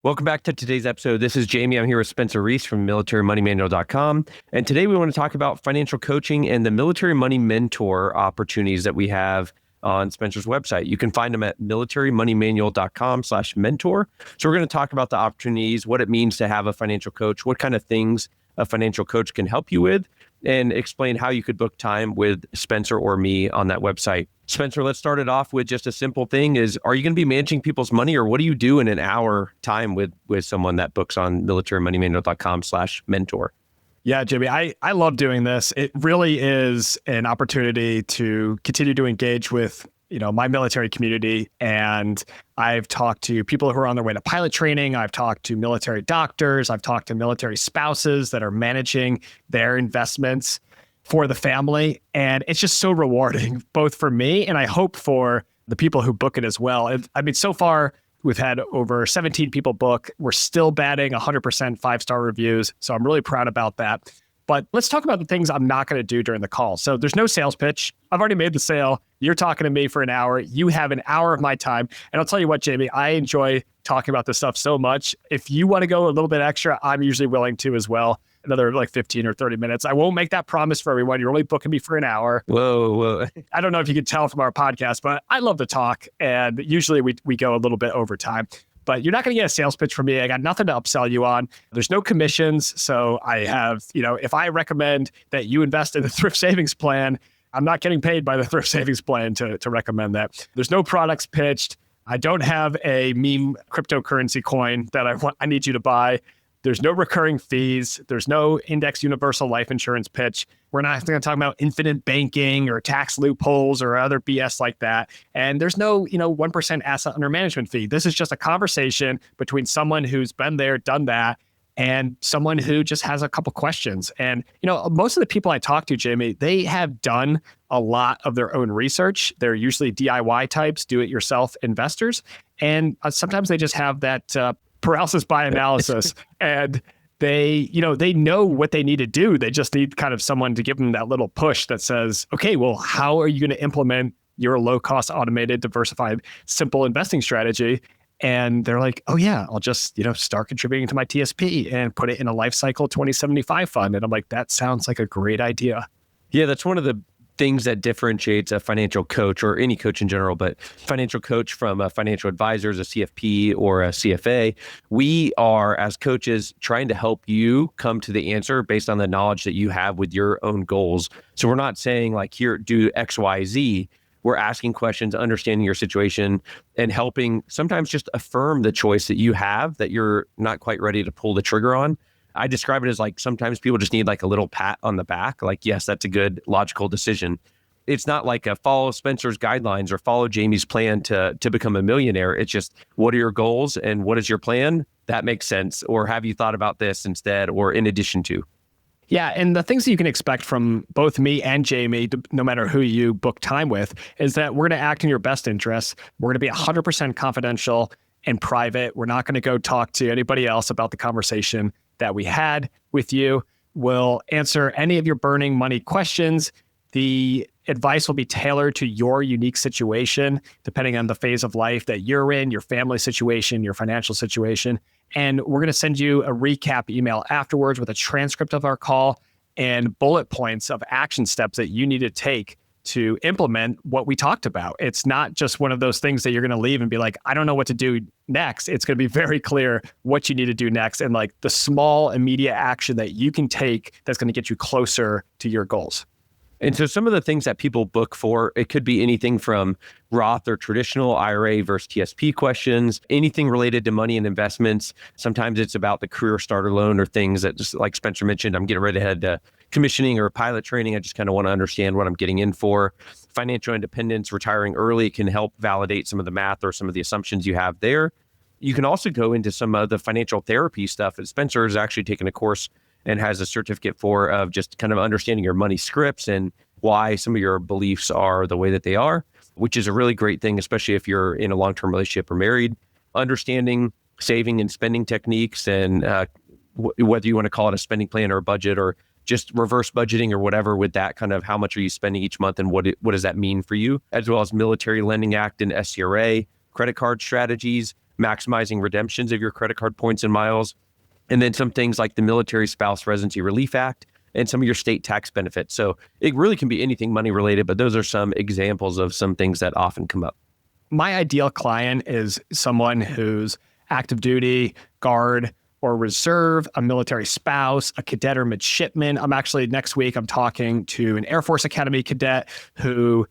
Welcome back to today's episode. This is Jamie. I'm here with Spencer Reese from militarymoneymanual.com. And today we want to talk about financial coaching and the military money mentor opportunities that we have on Spencer's website. You can find them at militarymoneymanual.com/mentor. So we're going to talk about the opportunities, what it means to have a financial coach, what kind of things a financial coach can help you with, and explain how you could book time with Spencer or me on that website. Spencer, let's start it off with just a simple thing are you going to be managing people's money, or what do you do in an hour time with someone that books on militarymoneymanual.com/mentor? Yeah, Jimmy, I love doing this. It really is an opportunity to continue to engage with, my military community. And I've talked to people who are on their way to pilot training. I've talked to military doctors. I've talked to military spouses that are managing their investments for the family. And it's just so rewarding, both for me and I hope for the people who book it as well. So far, we've had over 17 people book. We're still batting 100% 5-star reviews. So I'm really proud about that. But let's talk about the things I'm not going to do during the call. So there's no sales pitch. I've already made the sale. You're talking to me for an hour. You have an hour of my time. And I'll tell you what, Jamie, I enjoy talking about this stuff so much. If you want to go a little bit extra, I'm usually willing to as well. Another 15 or 30 minutes. I won't make that promise for everyone. You're only booking me for an hour. Whoa. I don't know if you can tell from our podcast, but I love to talk. And usually we go a little bit over time. But you're not going to get a sales pitch from me. I got nothing to upsell you on. There's no commissions. So I have, if I recommend that you invest in a thrift savings plan, I'm not getting paid by the thrift savings plan to recommend that. There's no products pitched. I don't have a meme cryptocurrency coin that I need you to buy. There's no recurring fees. There's no index universal life insurance pitch. We're not going to talk about infinite banking or tax loopholes or other BS like that. And there's no, 1% asset under management fee. This is just a conversation between someone who's been there, done that, and someone who just has a couple questions. And, most of the people I talk to, Jamie, they have done a lot of their own research. They're usually DIY types, do-it-yourself investors. And sometimes they just have that paralysis by analysis, and they know what they need to do. They just need kind of someone to give them that little push that says, okay, well, how are you going to implement your low-cost, automated, diversified, simple investing strategy? And they're like, oh yeah, I'll just, start contributing to my TSP and put it in a life cycle 2075 fund. And I'm like, that sounds like a great idea. Yeah, that's one of the things that differentiates a financial coach, or any coach in general, but financial coach from a financial advisor, a CFP or a CFA. We are, as coaches, trying to help you come to the answer based on the knowledge that you have with your own goals. So we're not saying like, here, do X, Y, Z. We're asking questions, understanding your situation, and helping sometimes just affirm the choice that you have that you're not quite ready to pull the trigger on. I describe it as like, sometimes people just need like a little pat on the back. Like, yes, that's a good logical decision. It's not like a follow Spencer's guidelines or follow Jamie's plan to become a millionaire. It's just, what are your goals and what is your plan? That makes sense. Or have you thought about this instead or in addition to? Yeah. And the things that you can expect from both me and Jamie, no matter who you book time with, is that we're going to act in your best interests. We're going to be 100% confidential and private. We're not going to go talk to anybody else about the conversation that we had with you. We'll answer any of your burning money questions. The advice will be tailored to your unique situation, depending on the phase of life that you're in, your family situation, your financial situation. And we're going to send you a recap email afterwards with a transcript of our call and bullet points of action steps that you need to take to implement what we talked about. It's not just one of those things that you're going to leave and be like, I don't know what to do next. It's going to be very clear what you need to do next and like the small immediate action that you can take that's going to get you closer to your goals. And so some of the things that people book for, it could be anything from Roth or traditional IRA versus TSP questions, anything related to money and investments. Sometimes it's about the career starter loan or things that, just like Spencer mentioned, I'm getting ready to head to commissioning or pilot training. I just kind of want to understand what I'm getting in for. Financial independence, retiring early can help validate some of the math or some of the assumptions you have there. You can also go into some of the financial therapy stuff. And Spencer has actually taken a course and has a certificate for of just kind of understanding your money scripts and why some of your beliefs are the way that they are, which is a really great thing, especially if you're in a long-term relationship or married. Understanding saving and spending techniques and whether you want to call it a spending plan or a budget or just reverse budgeting or whatever with that kind of how much are you spending each month and what does that mean for you, as well as Military Lending Act and SCRA, credit card strategies, maximizing redemptions of your credit card points and miles. And then some things like the Military Spouse Residency Relief Act and some of your state tax benefits. So it really can be anything money related, but those are some examples of some things that often come up. My ideal client is someone who's active duty, guard, or reserve, a military spouse, a cadet or midshipman. Next week, I'm talking to an Air Force Academy cadet who,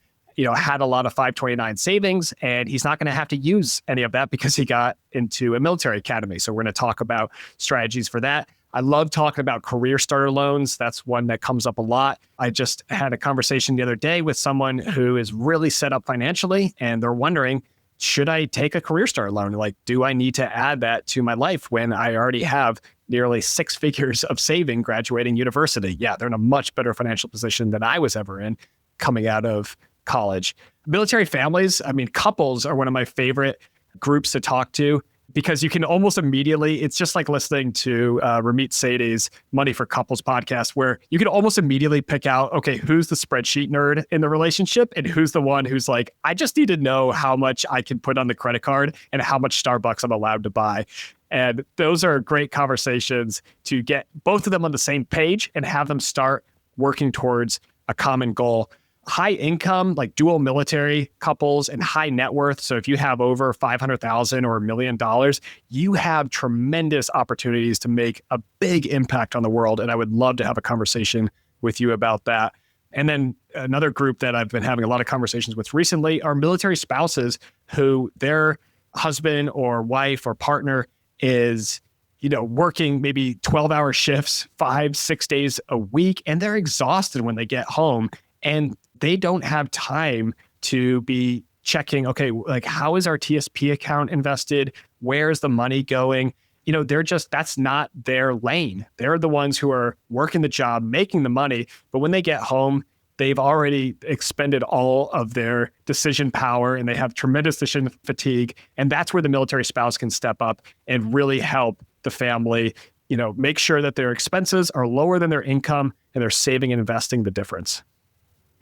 had a lot of 529 savings, and he's not going to have to use any of that because he got into a military academy. So we're going to talk about strategies for that. I love talking about career starter loans. That's one that comes up a lot. I just had a conversation the other day with someone who is really set up financially, and they're wondering, should I take a career starter loan? Like, do I need to add that to my life when I already have nearly 6 figures of saving graduating university? Yeah, they're in a much better financial position than I was ever in coming out of college. Military families, couples are one of my favorite groups to talk to because you can almost immediately, it's just like listening to Ramit Sethi's Money for Couples podcast, where you can almost immediately pick out, okay, who's the spreadsheet nerd in the relationship and who's the one who's like, I just need to know how much I can put on the credit card and how much Starbucks I'm allowed to buy. And those are great conversations to get both of them on the same page and have them start working towards a common goal. High income, like dual military couples and high net worth. So if you have over $500,000 or $1 million, you have tremendous opportunities to make a big impact on the world. And I would love to have a conversation with you about that. And then another group that I've been having a lot of conversations with recently are military spouses who their husband or wife or partner is working maybe 12-hour shifts, 5-6 days a week, and they're exhausted when they get home. And they don't have time to be checking, okay, like how is our TSP account invested? Where's the money going? That's not their lane. They're the ones who are working the job, making the money. But when they get home, they've already expended all of their decision power and they have tremendous decision fatigue. And that's where the military spouse can step up and really help the family, make sure that their expenses are lower than their income and they're saving and investing the difference.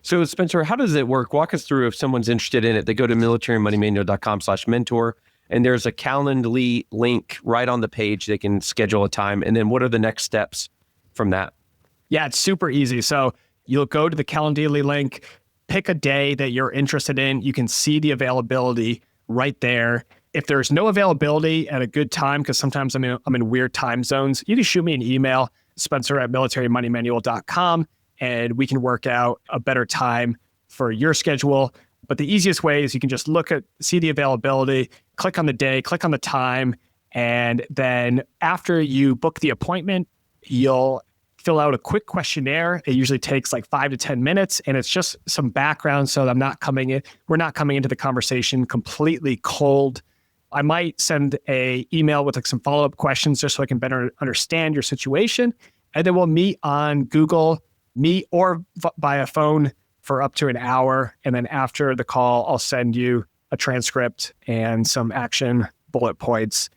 So Spencer, how does it work? Walk us through if someone's interested in it. They go to militarymoneymanual.com/mentor, and there's a Calendly link right on the page. They can schedule a time. And then what are the next steps from that? Yeah, it's super easy. So you'll go to the Calendly link, pick a day that you're interested in. You can see the availability right there. If there's no availability at a good time, because sometimes I'm in weird time zones, you can shoot me an email, Spencer@militarymoneymanual.com. And we can work out a better time for your schedule. But the easiest way is you can just see the availability, click on the day, click on the time, and then after you book the appointment, you'll fill out a quick questionnaire. It usually takes like 5 to 10 minutes, and it's just some background so we're not coming into the conversation completely cold. I might send an email with like some follow-up questions just so I can better understand your situation. And then we'll meet on Google Meet or by a phone for up to an hour. And then after the call, I'll send you a transcript and some action bullet points.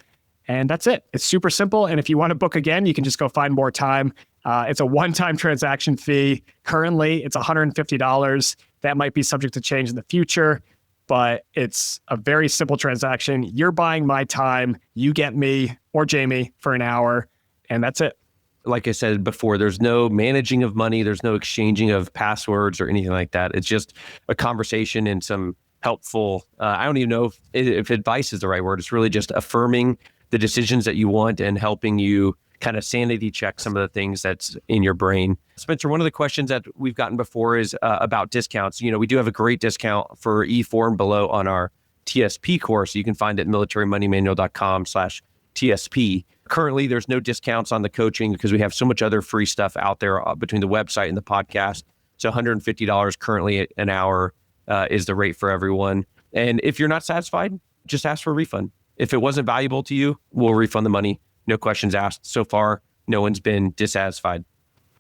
And that's it. It's super simple. And if you want to book again, you can just go find more time. It's a one-time transaction fee. Currently, it's $150. That might be subject to change in the future, but it's a very simple transaction. You're buying my time. You get me or Jamie for an hour, and that's it. Like I said before, there's no managing of money. There's no exchanging of passwords or anything like that. It's just a conversation and some helpful, I don't even know if advice is the right word. It's really just affirming the decisions that you want and helping you kind of sanity check some of the things that's in your brain. Spencer, one of the questions that we've gotten before is about discounts. We do have a great discount for E4 and below on our TSP course. You can find it at militarymoneymanual.com/TSP. Currently, there's no discounts on the coaching because we have so much other free stuff out there between the website and the podcast. So $150 currently an hour is the rate for everyone. And if you're not satisfied, just ask for a refund. If it wasn't valuable to you, we'll refund the money. No questions asked. So far, no one's been dissatisfied.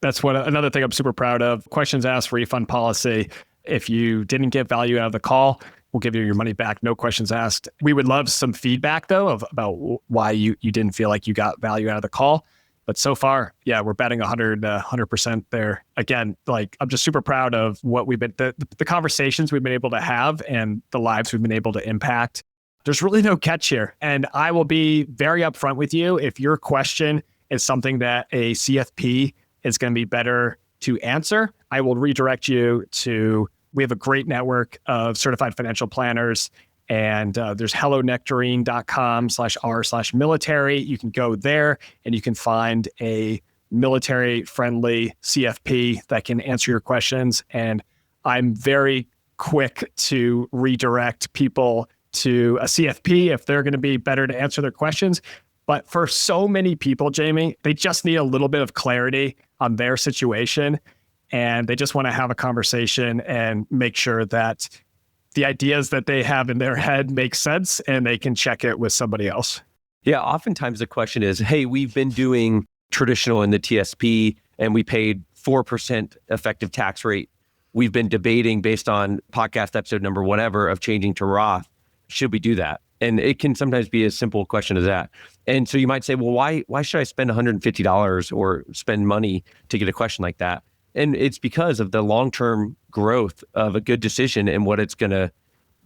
That's another thing I'm super proud of. Questions asked, refund policy. If you didn't get value out of the call, we'll give you your money back. No questions asked. We would love some feedback, though, about why you didn't feel like you got value out of the call. But so far, yeah, we're betting 100% there. Again, I'm just super proud of what we've been, the conversations we've been able to have and the lives we've been able to impact. There's really no catch here. And I will be very upfront with you. If your question is something that a CFP is going to be better to answer, I will redirect you to, we have a great network of certified financial planners, and there's hellonectarine.com/r/military. You can go there and you can find a military-friendly CFP that can answer your questions. And I'm very quick to redirect people to a CFP if they're going to be better to answer their questions. But for so many people, Jamie, they just need a little bit of clarity on their situation. And they just want to have a conversation and make sure that the ideas that they have in their head make sense and they can check it with somebody else. Yeah, oftentimes the question is, hey, we've been doing traditional in the TSP and we paid 4% effective tax rate. We've been debating based on podcast episode number whatever of changing to Roth. Should we do that? And it can sometimes be as simple a question as that. And so you might say, well, why should I spend $150 or spend money to get a question like that? And it's because of the long-term growth of a good decision and what it's going to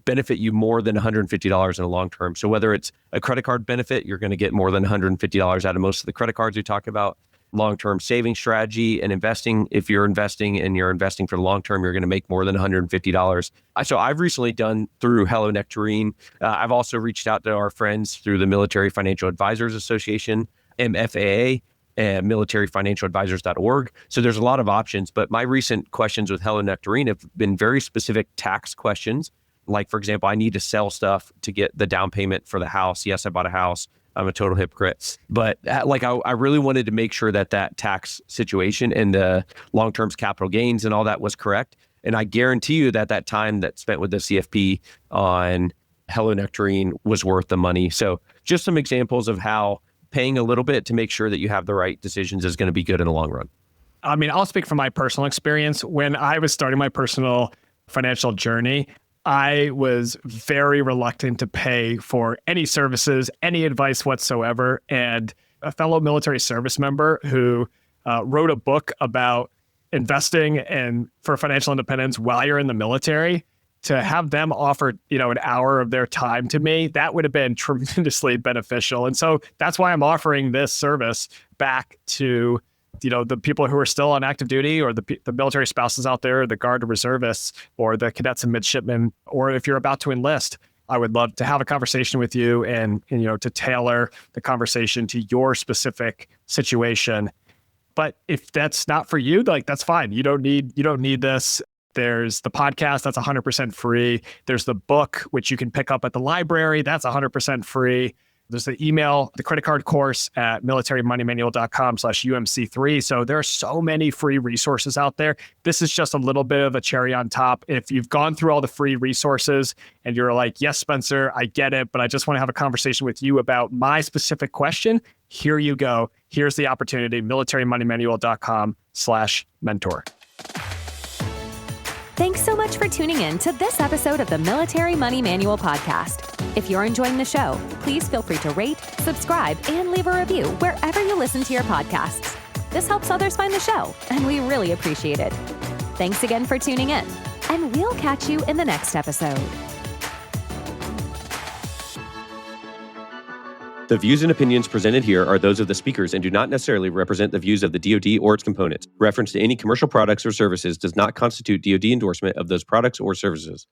benefit you more than $150 in the long term. So whether it's a credit card benefit, you're going to get more than $150 out of most of the credit cards we talk about. Long-term saving strategy and investing. If you're investing and you're investing for the long term, you're going to make more than $150. So I've recently done through Hello Nectarine. I've also reached out to our friends through the Military Financial Advisors Association, MFAA, and militaryfinancialadvisors.org. So there's a lot of options, but my recent questions with Hello Nectarine have been very specific tax questions. Like, for example, I need to sell stuff to get the down payment for the house. Yes, I bought a house. I'm a total hypocrite. But I really wanted to make sure that tax situation and the long-term capital gains and all that was correct. And I guarantee you that time that spent with the CFP on Hello Nectarine was worth the money. So just some examples of how paying a little bit to make sure that you have the right decisions is going to be good in the long run. I mean, I'll speak from my personal experience. When I was starting my personal financial journey, I was very reluctant to pay for any services, any advice whatsoever. And a fellow military service member who wrote a book about investing and for financial independence while you're in the military, to have them offer, an hour of their time to me, that would have been tremendously beneficial. And so that's why I'm offering this service back to the people who are still on active duty, or the military spouses out there, the Guard or reservists, or the cadets and midshipmen, or if you're about to enlist. I would love to have a conversation with you and to tailor the conversation to your specific situation. But if that's not for you, that's fine. You don't need this. There's the podcast, that's 100% free. There's the book, which you can pick up at the library. That's 100% free. There's the email, the credit card course at militarymoneymanual.com/UMC3. So there are so many free resources out there. This is just a little bit of a cherry on top. If you've gone through all the free resources and you're like, yes, Spencer, I get it, but I just want to have a conversation with you about my specific question, here you go. Here's the opportunity, militarymoneymanual.com/mentor. Thanks so much for tuning in to this episode of the Military Money Manual podcast. If you're enjoying the show, please feel free to rate, subscribe, and leave a review wherever you listen to your podcasts. This helps others find the show, and we really appreciate it. Thanks again for tuning in, and we'll catch you in the next episode. The views and opinions presented here are those of the speakers and do not necessarily represent the views of the DoD or its components. Reference to any commercial products or services does not constitute DoD endorsement of those products or services.